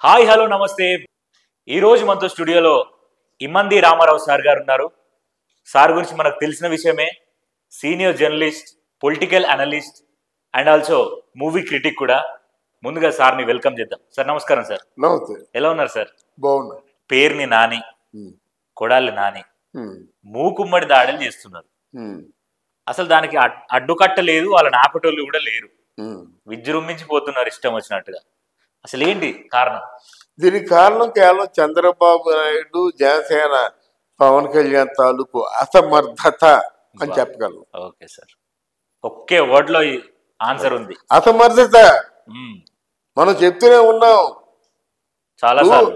Hi hello నమస్తే. ఈరోజు మనతో స్టూడియోలో ఇమ్మంది రామారావు సార్ గారు ఉన్నారు. సార్ గురించి మనకు తెలిసిన విషయమే. Senior journalist, political analyst and also movie critic కూడా. ముందుగా సార్ని వెల్కమ్ చేద్దాం. సార్ నమస్కారం సార్. నమస్తే. ఎలా ఉన్నారు సార్? బాగున్నా. పేరుని నాని, కొడాలి నాని మూకుమ్మడి దాడులు చేస్తున్నారు. అసలు దానికి అడ్డుకట్ట లేదు, వాళ్ళని ఆపటోళ్ళు కూడా లేరు. విజృంభించిపోతున్నారు ఇష్టం వచ్చినట్టుగా. అసలు ఏంటి కారణం? దీనికి కారణం కేవలం చంద్రబాబు నాయుడు, జనసేన, పవన్ కళ్యాణ్ తాలూకు అసమర్థత అని చెప్పగలను. ఓకే సార్, ఒకే వర్డ్ లో ఆన్సర్ ఉంది, అసమర్థత. మనం చెప్తూనే ఉన్నాం చాలా సార్లు.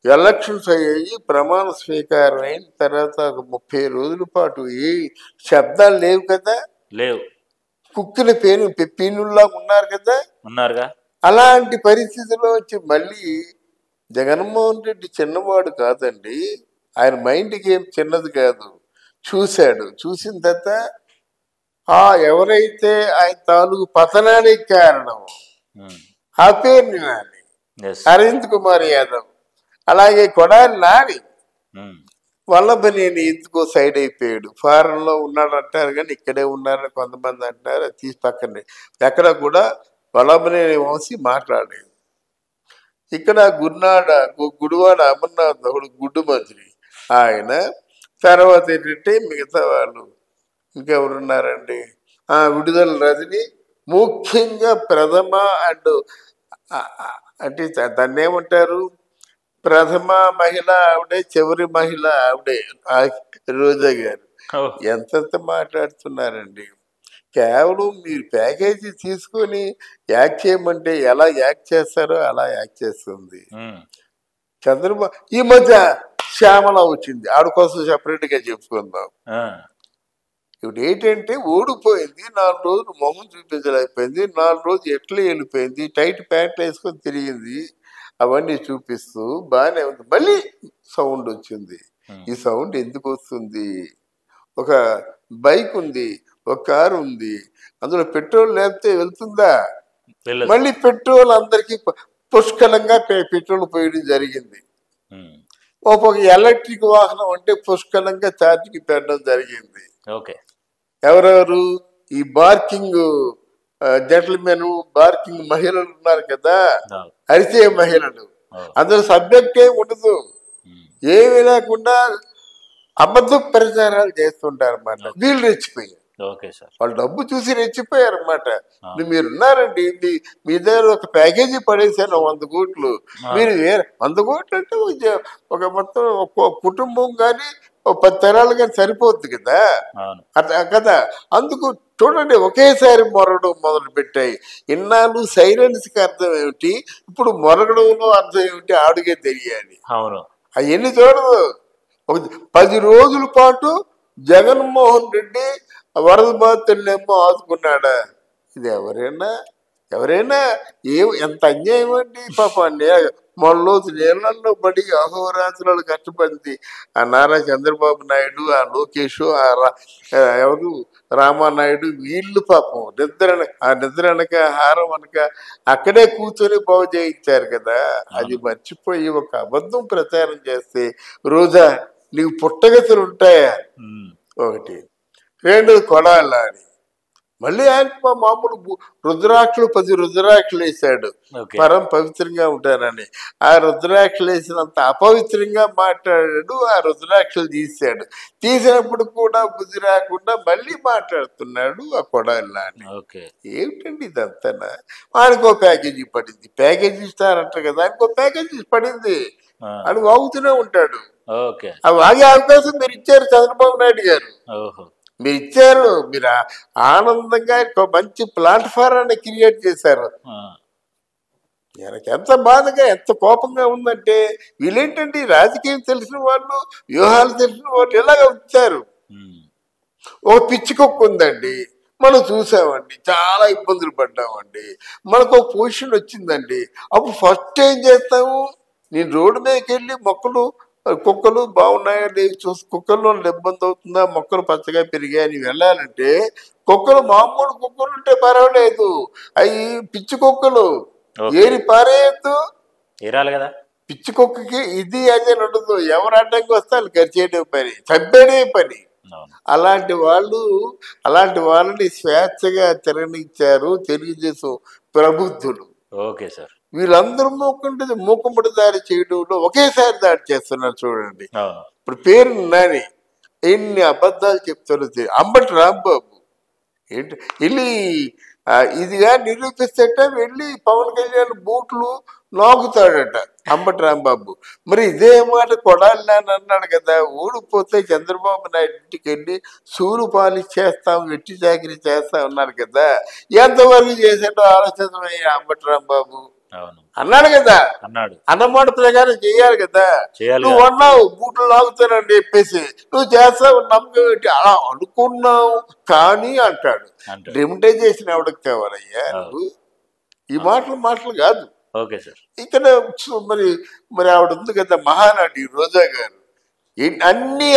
ఎలక్షన్స్ అయ్యాయి, ప్రమాణ స్వీకారం అయిన తర్వాత 30 రోజుల పాటు ఏ శబ్దాలు లేవు కదా, లేవు. కుక్కిన పేరు పెప్పీనుల్లా ఉన్నారు కదా, ఉన్నారుగా. అలాంటి పరిస్థితిలో వచ్చి మళ్ళీ జగన్మోహన్ రెడ్డి చిన్నవాడు కాదండి, ఆయన మైండ్ గేమ్ చిన్నది కాదు. చూసిన తర్వాత ఎవరైతే ఆయన తాలూకు పతనానికి కారణం ఆ పేరుని నాని, అరవింద్ కుమార్ యాదవ్, అలాగే కొడాలి నాని వల్లభనేని ఎందుకో సైడ్ అయిపోయాడు. ఫారెన్ లో ఉన్నాడు అంటారు కానీ ఇక్కడే ఉన్నారని కొంతమంది అంటారు. తీసి పక్కనే ఎక్కడ కూడా వల్లభనేని వంశీ మాట్లాడలేదు. ఇక్కడ గుడివాడ అమర్నాథ్ ఒకడు గుడ్డు మంత్రి ఆయన. తర్వాత ఏంటంటే మిగతా వాళ్ళు ఇంకెవరున్నారండి, విడుదల రజని, ముఖ్యంగా ప్రథమ అండ్ అంటే దాన్ని ఏమంటారు, ప్రథమ మహిళ ఆవిడే, చివరి మహిళ ఆవిడే, రోజా గారు. ఎంతెంత మాట్లాడుతున్నారండి. కేవలం మీరు ప్యాకేజీ తీసుకొని యాక్ట్ చేయమంటే ఎలా యాక్ట్ చేస్తారో అలా యాక్ట్ చేస్తుంది చంద్రబాబు. ఈ మధ్య శ్యామల వచ్చింది, ఆవిడ కోసం సెపరేట్ గా చెప్పుకుందాం. ఇప్పుడు ఏంటంటే ఓడిపోయింది, 4 రోజులు మొహం చూపించలేకపోయింది, 4 రోజులు ఎట్లా వెళ్ళిపోయింది, టైట్ ప్యాంట్లు వేసుకొని తిరిగింది, అవన్నీ చూపిస్తూ బాగానే ఉంది. మళ్ళీ సౌండ్ వచ్చింది. ఈ సౌండ్ ఎందుకు వస్తుంది? ఒక బైక్ ఉంది, ఒక కారు ఉంది, అందులో పెట్రోల్ లేకపోతే వెళ్తుందా? మళ్ళీ పెట్రోల్ అందరికి పుష్కలంగా పెట్రోల్ పోయడం జరిగింది. ఒక ఎలక్ట్రిక్ వాహనం అంటే పుష్కలంగా ఛార్జింగ్ పెట్టడం జరిగింది. ఎవరెవరు? ఈ బార్కింగ్ జెంటల్మెన్, బార్కింగ్ మహిళలు ఉన్నారు కదా, అరిసే మహిళలు. అందులో సబ్జెక్ట్ ఏమి ఉండదు, ఏమీ లేకుండా అబద్ధ ప్రచారాలు చేస్తుంటారు అన్నమాట. వీళ్ళు రెచ్చిపోయారు, వాళ్ళు డబ్బు చూసి రెచ్చిపోయారు అన్నమాట. మీరున్నారండి, మీ దగ్గర ఒక ప్యాకేజీ పడేసాను 100 కోట్లు, మీరు 100 కోట్లు అంటే ఒక మొత్తం ఒక కుటుంబం కానీ 10 తరాలు కానీ సరిపోద్ది కదా కదా. అందుకు చూడండి, ఒకేసారి మొరగడం మొదలు పెట్టాయి. ఇన్నాళ్ళు సైలెన్స్కి అర్థం ఏమిటి, ఇప్పుడు మొరగడంలో అర్థం ఏమిటి ఆడుగే తెలియాలి. అవన్నీ చూడదు. 10 రోజుల పాటు జగన్మోహన్ రెడ్డి వరద బాధితులనేమో ఆదుకున్నాడా? ఇది ఎవరైనా ఎంత అన్యాయం అండి. పాపాన్ని మొన్నలోజు నీళ్ళల్లో పడి అహోరాత్రులు కష్టపడింది ఆ నారా చంద్రబాబు నాయుడు, ఆ లోకేష్, ఎవరు రామానాయుడు, వీళ్ళు పాపం నిద్ర అనక హారం అనక అక్కడే కూర్చొని బాగు చేయించారు కదా. అది మర్చిపోయి ఒక అబద్ధం ప్రచారం చేస్తే రోజా నీకు పుట్టగతులు ఉంటాయా? ఒకటి. 2 కొడాలని మళ్ళీ ఆయన మామూలు రుద్రాక్షలు 10 రుద్రాక్షలు వేసాడు పరం పవిత్రంగా ఉంటారని. ఆ రుద్రాక్షలు వేసినంత అపవిత్రంగా మాట్లాడాడు. ఆ రుద్రాక్షలు తీసినప్పుడు కూడా బుద్ధి రాకుండా మళ్ళీ మాట్లాడుతున్నాడు ఆ కొడాలని. ఏమిటండి ఇదంతా? ఆయనకో ప్యాకేజీ పడింది, ప్యాకేజీ ఇస్తారంట కదా, ఆయనకో ప్యాకేజీ పడింది అని వాగుతూనే ఉంటాడు. అవి ఆగే అవకాశం మీరు ఇచ్చారు చంద్రబాబు నాయుడు గారు, మీరు ఇచ్చారు. మీరు ఆనందంగా మంచి ప్లాట్ఫారాన్ని క్రియేట్ చేశారు. నాకు ఎంత బాధగా, ఎంత కోపంగా ఉందంటే, వీళ్ళేంటంటే రాజకీయం తెలిసిన వాళ్ళు, వ్యూహాలు తెలిసిన వాళ్ళు ఇలాగ వచ్చారు. ఒక పిచ్చి కుక్క ఉందండి, మనం చూసామండి, చాలా ఇబ్బందులు పడ్డామండి. మనకు ఒక పొజిషన్ వచ్చిందండి, అప్పుడు ఫస్ట్ ఏం చేస్తాము? నేను రోడ్డు మీదకి వెళ్ళి కుక్కలు బాగున్నాయా చూసి, కుక్కల్లో ఇబ్బంది అవుతుందా, మొక్కలు పచ్చగా పెరిగాయని వెళ్ళాలంటే, కుక్కలు మామూలు కుక్కలు ఉంటే పర్వాలేదు, అవి పిచ్చి కుక్కలు ఏరి పారేయద్దు, ఏరాలి కదా. పిచ్చి కుక్కకి ఇది అదే ఉండదు. ఎవరు అడ్డంకి వస్తే వాళ్ళు గరిచేయడం పని, చంపేనే పని. అలాంటి వాళ్ళని స్వేచ్ఛగా తిరగనిచ్చారు తెలుగుదేశం ప్రబుద్ధులు. Okay sir. వీళ్ళందరూ మూకుమ్మడి దాడి చేయడంలో ఒకేసారి దాడి చేస్తున్నారు చూడండి. ఇప్పుడు పేరు నాని ఎన్ని అబద్ధాలు చెప్తారో. అంబటి రాంబాబు ఏంటి వెళ్ళి ఇదిగా నిరూపిస్తేట వెళ్ళి పవన్ కళ్యాణ్ బూట్లు నాగుతాడట అంబటి రాంబాబు. మరి ఇదే మాట కొడాలి నాని అన్నాడు కదా, ఓడిపోతే చంద్రబాబు నాయుడు ఇంటికి వెళ్ళి సూరు పాలిష్ చేస్తాం, వెట్టి చాకరీ చేస్తాం అన్నాడు కదా. ఎంతవరకు చేసాడో ఆలోచించమయ్యా అంబటి రాంబాబు అన్నాడు కదా. అన్నమాట ప్రకారం చేయాలి కదా. నువ్వు అన్నావు బూట్లు లాగుతానని చెప్పేసి నువ్వు చేస్తావు నమ్మకం ఏంటి? అలా అనుకున్నావు కానీ అంటాడు. డెమోటైజేషన్ ఎవరికి కావాలయ్యా? నువ్వు ఈ మాటలు కాదు. ఇక్కడ మరి ఆవిడ ఉంది కదా మహానటి రోజా గారు, అన్ని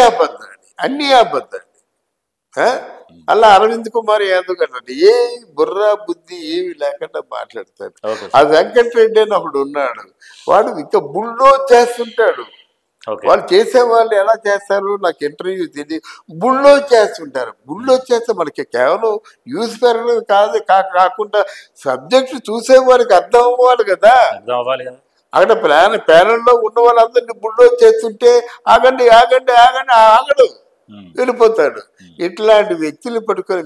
అబద్ధాలు. అలా అరవింద్ కుమార్ యాదవ్ అన్నాడు ఏ బుర్రా బుద్ధి ఏమి లేకుండా మాట్లాడతాడు. ఆ వెంకటరెడ్డి అని ఒకడు ఉన్నాడు, వాడు ఇంకా బుల్డోజ్ చేస్తుంటాడు. వాళ్ళు చేసేవాళ్ళు ఎలా చేస్తారు నాకు ఇంటర్వ్యూ తెలియదు. బుల్డోజ్ చేస్తుంటారు. బుల్డోజ్ చేస్తే మనకి కేవలం యూజ్ పెరగడం కాకుండా సబ్జెక్ట్ చూసేవారికి అర్థం అవ్వాలి కదా. అక్కడ ప్యానల్లో ఉన్న వాళ్ళందరినీ బుల్డోజ్ చేస్తుంటే ఆగండి ఆగడు, వెళ్ళిపోతాడు. ఇట్లాంటి వ్యక్తులు పట్టుకొని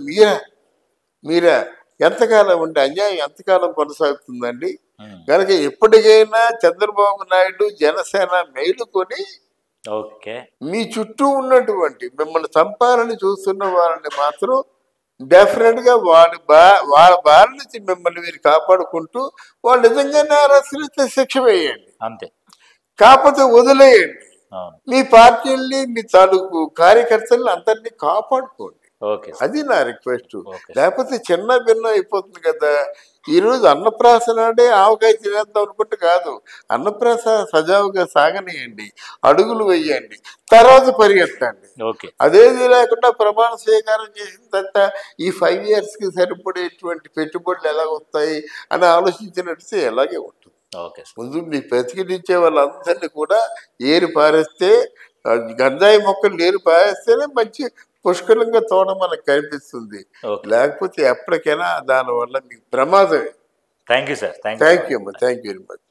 మీరా ఎంతకాలం ఉంటే అన్యాయం ఎంతకాలం కొనసాగుతుందండి? కనుక ఎప్పటికైనా చంద్రబాబు నాయుడు జనసేన మేలుకొని మీ చుట్టూ ఉన్నటువంటి మిమ్మల్ని చంపాలని చూస్తున్న వాళ్ళని మాత్రం డెఫినెట్ గా వాళ్ళ బారి నుంచి మిమ్మల్ని మీరు కాపాడుకుంటూ వాళ్ళు నిజంగానే అరెస్టులైతే శిక్ష వేయండి, అంతే. కాకపోతే వదిలేయండి. మీ పార్టీల్ని మీ తాలూకు కార్యకర్తల్ని అందరినీ కాపాడుకోండి. అది నా రిక్వెస్ట్. లేకపోతే చిన్న భిన్నం అయిపోతుంది కదా. ఈరోజు అన్నప్రాసనాడే ఆవకాయ తినేద్దాం అనుకుంటే కాదు. అన్నప్రాస సజావుగా సాగనియండి, అడుగులు వెయ్యండి, తర్వాత పరిగెత్తండి. అదేది లేకుండా ప్రమాణ స్వీకారం చేసిన తర్వాత ఈ 5 years కి సరిపడేటువంటి పెట్టుబడులు ఎలా వస్తాయి అని ఆలోచించినట్టు ఎలాగే ఉంటుంది. ముందు మీ ప్రతికించే వాళ్ళందరినీ కూడా ఏరి పారేస్తే, గంజాయి మొక్కలు ఏరి పారేస్తేనే మంచి పుష్కలంగా తోట మనకు కనిపిస్తుంది. లేకపోతే ఎప్పటికైనా దానివల్ల మీకు ప్రమాదమే. Thank you sir. Thank you very much.